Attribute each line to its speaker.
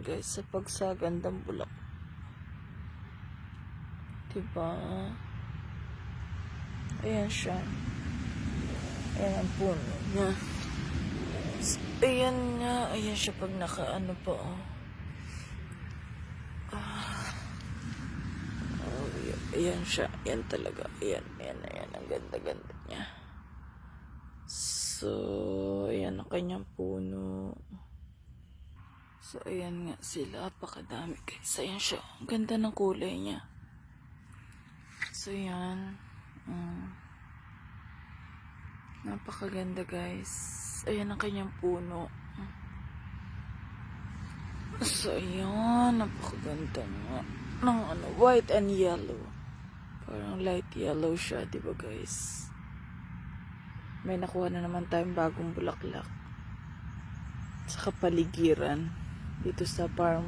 Speaker 1: guys, sa pagsagandang bulak. Diba? Ayan siya. Ayan ang puno niya. Ayan nga. Ayan siya pag nakaano pa, oh. Oh, ayan siya. Ayan talaga. Ayan. Ang ganda-ganda niya. So, ayan ang kanyang puno. So, ayan nga sila. Apakadami guys. Ayan siya. Ang ganda ng kulay niya. So, ayan. Napakaganda guys. Ayan ang kanyang puno. So, ayan. Napakaganda nga. Ng white and yellow. Parang light yellow siya, diba guys? May nakuha na naman tayong bagong bulaklak sa kapaligiran dito sa farm.